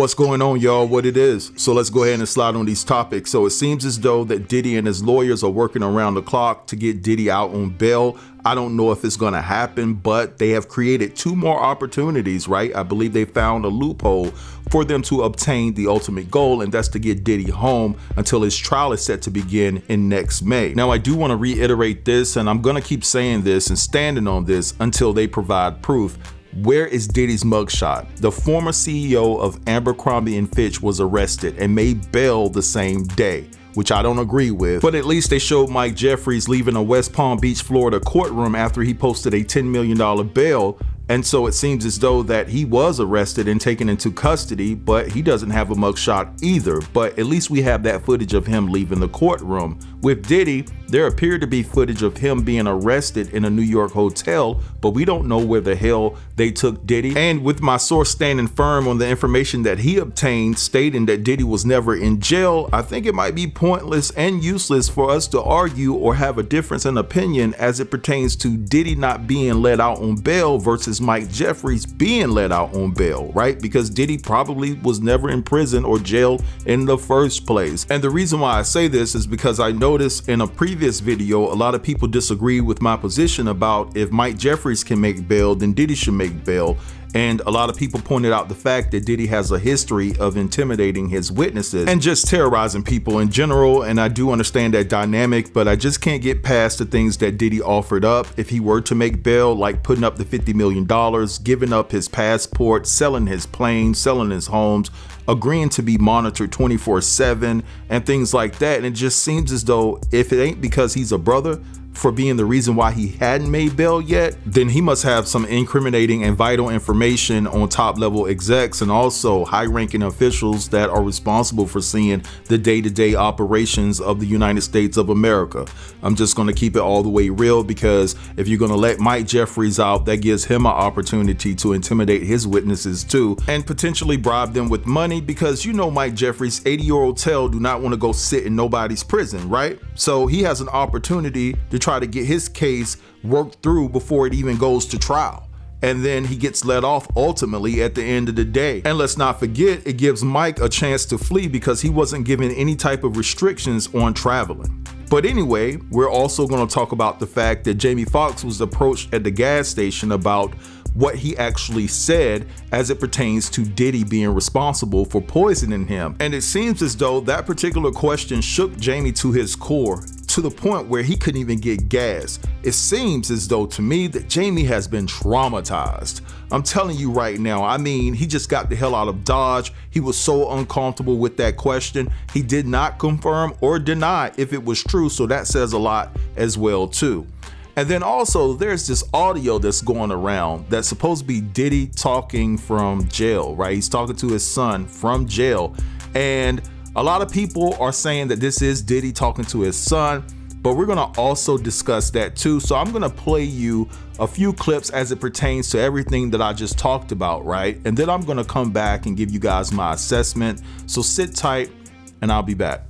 What's going on, y'all? What it is? So let's go ahead and slide on these topics. So it seems as though that Diddy and his lawyers are working around the clock to get Diddy out on bail. I don't know if it's going to happen, but they have created two more opportunities, right? I believe they found a loophole for them to obtain the ultimate goal, and that's to get Diddy home until his trial is set to begin in next May. Now, I do want to reiterate this, and I'm going to keep saying this and standing on this until they provide proof. Where is Diddy's mugshot? The former CEO of Abercrombie & Fitch was arrested and made bail the same day, which I don't agree with, but at least they showed Mike Jeffries leaving a West Palm Beach, Florida courtroom after he posted a $10 million bail. And so it seems as though that he was arrested and taken into custody, but he doesn't have a mugshot either. But at least we have that footage of him leaving the courtroom. With Diddy, there appeared to be footage of him being arrested in a New York hotel, but we don't know where the hell they took Diddy. And with my source standing firm on the information that he obtained stating that Diddy was never in jail, I think it might be pointless and useless for us to argue or have a difference in opinion as it pertains to Diddy not being let out on bail versus Mike Jeffries being let out on bail, right? Because Diddy probably was never in prison or jail in the first place. And the reason why I say this is because I noticed in a previous video, a lot of people disagree with my position about if Mike Jeffries can make bail, then Diddy should make bail. And a lot of people pointed out the fact that Diddy has a history of intimidating his witnesses and just terrorizing people in general. And I do understand that dynamic, but I just can't get past the things that Diddy offered up if he were to make bail, like putting up the $50 million, giving up his passport, selling his plane, selling his homes, agreeing to be monitored 24/7 and things like that. And it just seems as though if it ain't because he's a brother for being the reason why he hadn't made bail yet, then he must have some incriminating and vital information on top level execs and also high ranking officials that are responsible for seeing the day-to-day operations of the United States of America. I'm just going to keep it all the way real, because if you're going to let Mike Jeffries out, that gives him an opportunity to intimidate his witnesses too and potentially bribe them with money, because you know Mike Jeffries, 80-year-old tell, do not want to go sit in nobody's prison, right? So he has an opportunity to try to get his case worked through before it even goes to trial. And then he gets let off ultimately at the end of the day. And let's not forget, it gives Mike a chance to flee because he wasn't given any type of restrictions on traveling. But anyway, we're also going to talk about the fact that Jamie Foxx was approached at the gas station about what he actually said as it pertains to Diddy being responsible for poisoning him. And it seems as though that particular question shook Jamie to his core, to the point where he couldn't even get gas. It seems as though to me that Jamie has been traumatized. I'm telling you right now, I mean, he just got the hell out of Dodge. He was so uncomfortable with that question. He did not confirm or deny if it was true, so that says a lot as well too. And then also there's this audio that's going around that's supposed to be Diddy talking from jail, right? He's talking to his son from jail. And a lot of people are saying that this is Diddy talking to his son, but we're going to also discuss that too. So I'm going to play you a few clips as it pertains to everything that I just talked about, right? And then I'm going to come back and give you guys my assessment. So sit tight and I'll be back.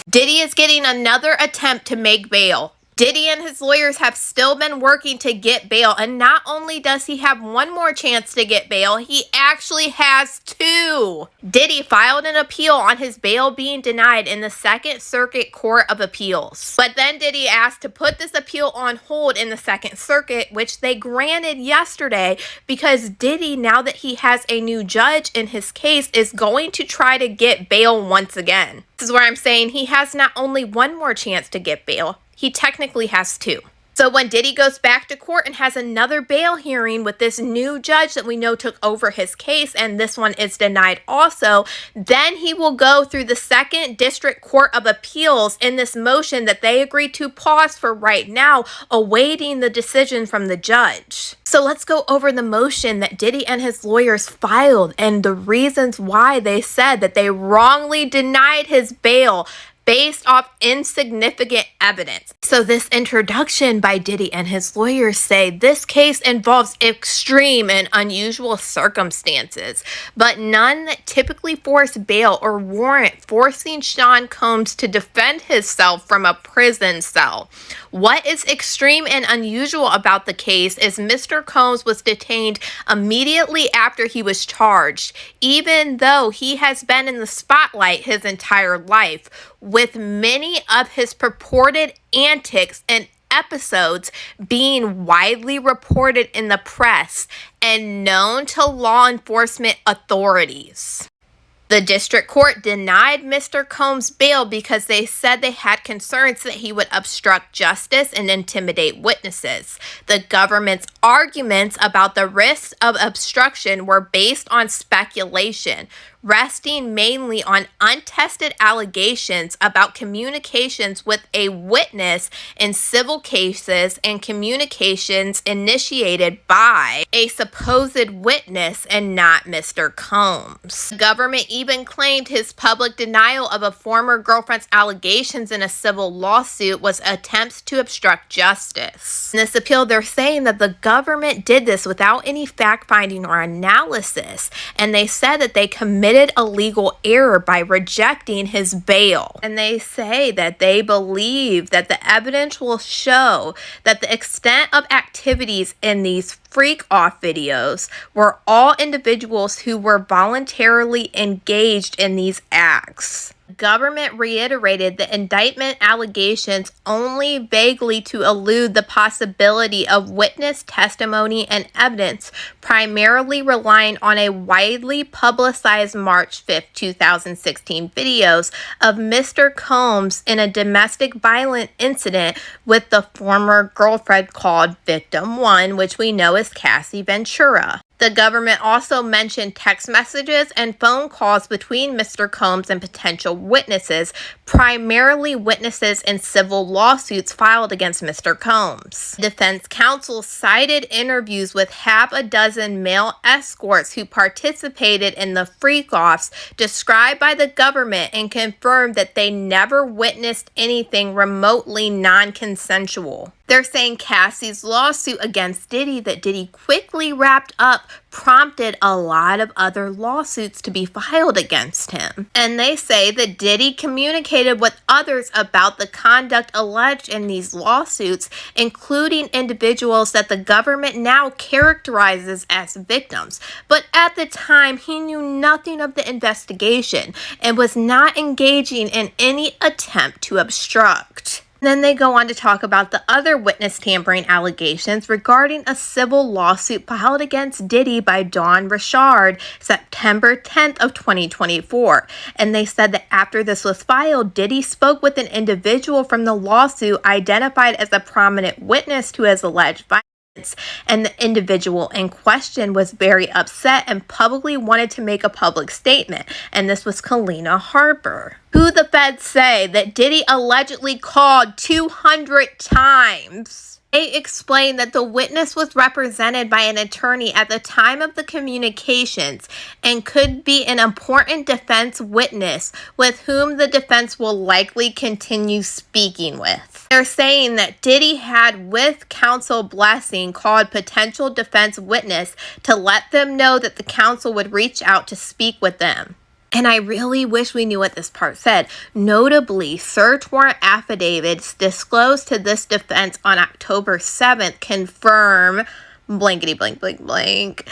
Diddy is getting another attempt to make bail. Diddy and his lawyers have still been working to get bail, and not only does he have one more chance to get bail, he actually has two. Diddy filed an appeal on his bail being denied in the Second Circuit Court of Appeals. But then Diddy asked to put this appeal on hold in the Second Circuit, which they granted yesterday, because Diddy, now that he has a new judge in his case, is going to try to get bail once again. This is where I'm saying he has not only one more chance to get bail, he technically has two. So when Diddy goes back to court and has another bail hearing with this new judge that we know took over his case, and this one is denied also, then he will go through the Second District Court of Appeals in this motion that they agreed to pause for right now, awaiting the decision from the judge. So let's go over the motion that Diddy and his lawyers filed and the reasons why they said that they wrongly denied his bail based off insignificant evidence. So this introduction by Diddy and his lawyers say this case involves extreme and unusual circumstances, but none that typically force bail or warrant forcing Sean Combs to defend himself from a prison cell. What is extreme and unusual about the case is Mr. Combs was detained immediately after he was charged, even though he has been in the spotlight his entire life, with many of his purported antics and episodes being widely reported in the press and known to law enforcement authorities. The district court denied Mr. Combs bail because they said they had concerns that he would obstruct justice and intimidate witnesses. The government's arguments about the risks of obstruction were based on speculation, resting mainly on untested allegations about communications with a witness in civil cases and communications initiated by a supposed witness and not Mr. Combs. The government even claimed his public denial of a former girlfriend's allegations in a civil lawsuit was attempts to obstruct justice. In this appeal, they're saying that the government did this without any fact-finding or analysis, and they said that they committed a legal error by rejecting his bail. And they say that they believe that the evidence will show that the extent of activities in these freak off videos were all individuals who were voluntarily engaged in these acts. Government reiterated the indictment allegations only vaguely to elude the possibility of witness testimony and evidence, primarily relying on a widely publicized March 5, 2016 videos of Mr. Combs in a domestic violence incident with the former girlfriend called Victim 1, which we know is Cassie Ventura. The government also mentioned text messages and phone calls between Mr. Combs and potential witnesses, primarily witnesses in civil lawsuits filed against Mr. Combs. Defense counsel cited interviews with half a dozen male escorts who participated in the freak-offs described by the government and confirmed that they never witnessed anything remotely non-consensual. They're saying Cassie's lawsuit against Diddy that Diddy quickly wrapped up prompted a lot of other lawsuits to be filed against him. And they say that Diddy communicated with others about the conduct alleged in these lawsuits, including individuals that the government now characterizes as victims. But at the time, he knew nothing of the investigation and was not engaging in any attempt to obstruct. Then they go on to talk about the other witness tampering allegations regarding a civil lawsuit filed against Diddy by Dawn Richard September 10th of 2024. And they said that after this was filed, Diddy spoke with an individual from the lawsuit identified as a prominent witness to his alleged violence. And the individual in question was very upset and publicly wanted to make a public statement. And this was Kalina Harper, who the feds say that Diddy allegedly called 200 times. They explained that the witness was represented by an attorney at the time of the communications and could be an important defense witness with whom the defense will likely continue speaking with. They're saying that Diddy had, with counsel blessing, called potential defense witness to let them know that the counsel would reach out to speak with them. And I really wish we knew what this part said. Notably, search warrant affidavits disclosed to this defense on October 7th confirm blankety blank blank blank.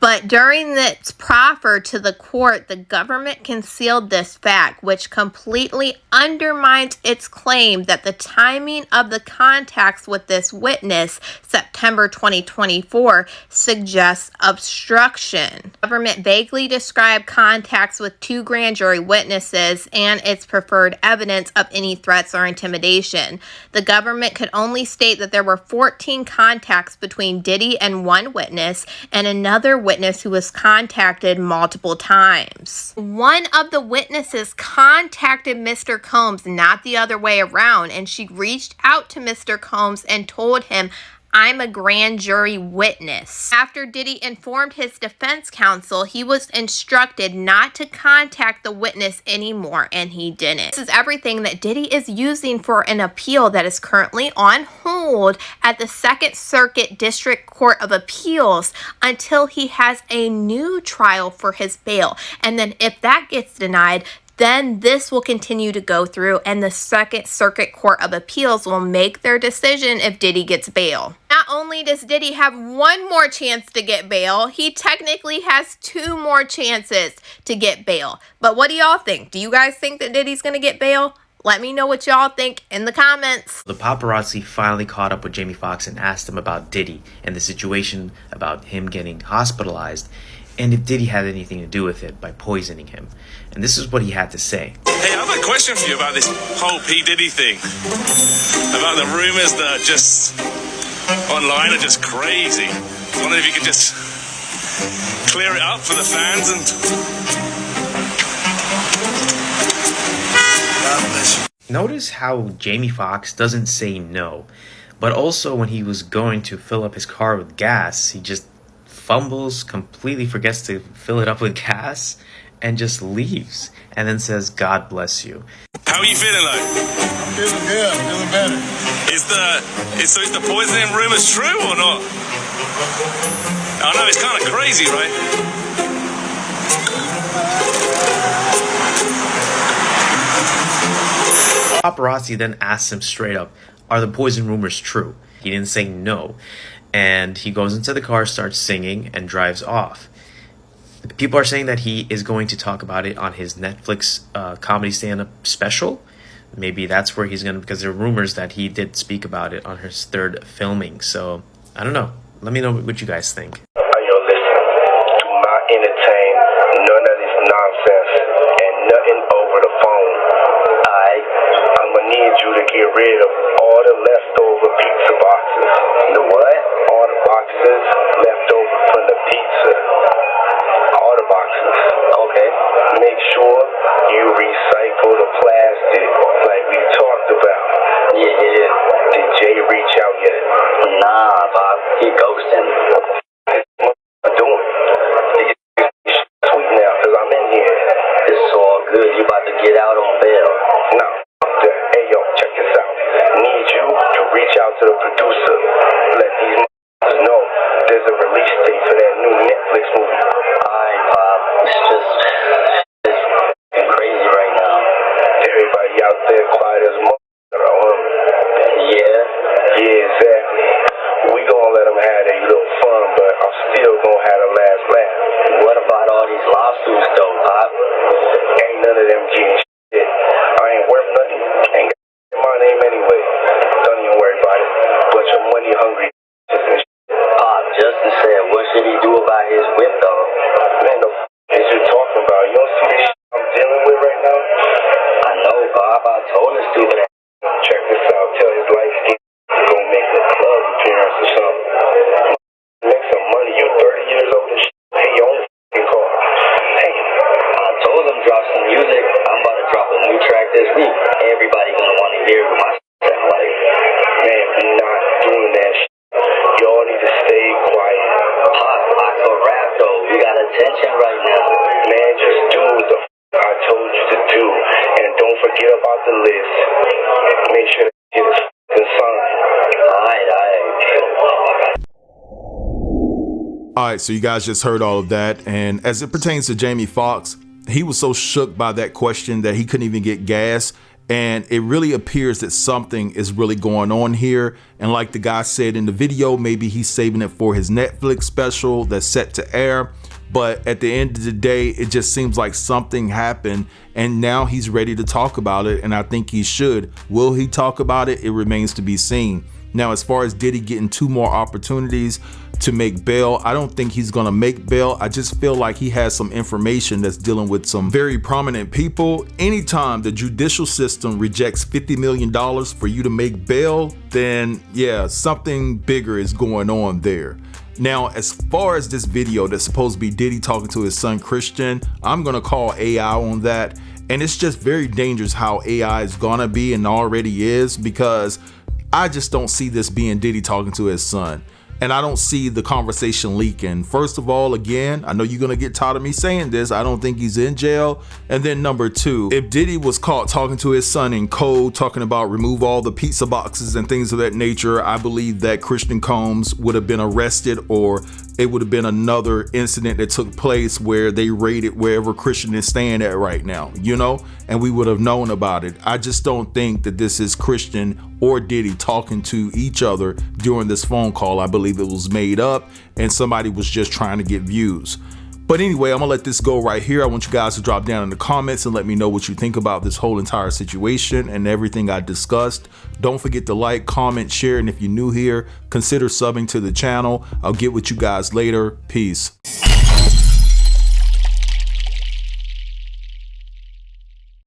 But during its proffer to the court, the government concealed this fact, which completely undermines its claim that the timing of the contacts with this witness, September 2024, suggests obstruction. The government vaguely described contacts with 2 grand jury witnesses and its preferred evidence of any threats or intimidation. The government could only state that there were 14 contacts between Diddy and 1 witness and another witness who was contacted multiple times. One of the witnesses contacted Mr. Combs, not the other way around, and she reached out to Mr. Combs and told him, I'm a grand jury witness. After Diddy informed his defense counsel, he was instructed not to contact the witness anymore, and he didn't. This is everything that Diddy is using for an appeal that is currently on hold at the Second Circuit District Court of Appeals until he has a new trial for his bail. And then if that gets denied, then this will continue to go through and the Second Circuit Court of Appeals will make their decision if Diddy gets bail. Not only does Diddy have one more chance to get bail, he technically has two more chances to get bail. But what do y'all think? Do you guys think that Diddy's gonna get bail? Let me know what y'all think in the comments. The paparazzi finally caught up with Jamie Foxx and asked him about Diddy and the situation about him getting hospitalized, and if Diddy had anything to do with it by poisoning him. And this is what he had to say. Hey, I have a question for you about this whole P. Diddy thing. About the rumors that are just online are just crazy. I wonder if you could just clear it up for the fans and... God bless you. Notice how Jamie Foxx doesn't say no, but also when he was going to fill up his car with gas, he just fumbles, completely forgets to fill it up with gas, and just leaves, and then says, God bless you. How are you feeling like? I'm feeling good, I'm feeling better. Is the poisoning rumors true or not? I know, it's kind of crazy, right? Paparazzi then asks him straight up, are the poison rumors true? He didn't say no. And he goes into the car, starts singing, and drives off. People are saying that he is going to talk about it on his Netflix comedy stand-up special. Maybe that's where he's going to, because there are rumors that he did speak about it on his third filming. So, I don't know. Let me know what you guys think. Yo, listen, do not entertain none of this nonsense and nothing over the phone. Alright? I'm gonna need you to get rid of all the leftover pizza boxes. The what? All the boxes left over from the pizza. All the boxes. Okay. Make sure you recycle the plastic like we talked about. Yeah. Did Jay reach out yet? Nah, Bob. He ghosting. What am I doing? Sweet now, because I'm in here. It's all good. You about to get out on bail. No. Hey, yo, check this out. Need you to reach out to the producer. Let these motherfuckers know there's a release date for that new Netflix movie. Alright, Bob. It's just crazy right now. Everybody out there quiet as a motherfucker. Yeah, exactly. We gonna let them have their little fun, but I'm still gonna have the last laugh. What about all these lawsuits, though, Pop? Ain't none of them getting shit. I ain't worth nothing. Ain't got my name anyway. Don't even worry about it. Bunch of money hungry. Pop, Justin said, what should he do about his whip, though? Man, the f is you talking about? You don't see this shit I'm dealing with right now? I know, Bob. I told this dude that. Check this out. Tell his light skin to go make a club appearance or something. Make some money. You 30 years old and shit. Pay your own f***ing car. Hey, I told him drop some music. I'm about to drop a new track this week. Everybody gonna want to hear what my sound like. Man, we're not doing that shit. Y'all need to stay quiet. Pop, I could rap though. We got attention right now. Man, just do what the I told you to do. And don't forget about the list. Make sure that shit is signed. Alright, so you guys just heard all of that, and as it pertains to Jamie Foxx, he was so shook by that question that he couldn't even get gas, and it really appears that something is really going on here. And like the guy said in the video, maybe he's saving it for his Netflix special that's set to air. But at the end of the day, it just seems like something happened, and now he's ready to talk about it, and I think he should. Will he talk about it? It remains to be seen. Now, as far as Diddy getting two more opportunities to make bail, I don't think he's gonna make bail. I just feel like he has some information that's dealing with some very prominent people. Anytime the judicial system rejects $50 million for you to make bail, then yeah, something bigger is going on there. Now, as far as this video that's supposed to be Diddy talking to his son Christian, I'm gonna call AI on that. And it's just very dangerous how AI is gonna be and already is, because I just don't see this being Diddy talking to his son. And I don't see the conversation leaking. First of all, again, I know you're gonna get tired of me saying this. I don't think he's in jail. And then number two, if Diddy was caught talking to his son in code, talking about remove all the pizza boxes and things of that nature, I believe that Christian Combs would have been arrested, or it would have been another incident that took place where they raided wherever Christian is staying at right now, you know, and we would have known about it. I just don't think that this is Christian or Diddy talking to each other during this phone call. I believe it was made up and somebody was just trying to get views. But anyway, I'm gonna let this go right here. I want you guys to drop down in the comments and let me know what you think about this whole entire situation and everything I discussed. Don't forget to like, comment, share, and if you're new here, consider subbing to the channel. I'll get with you guys later. Peace.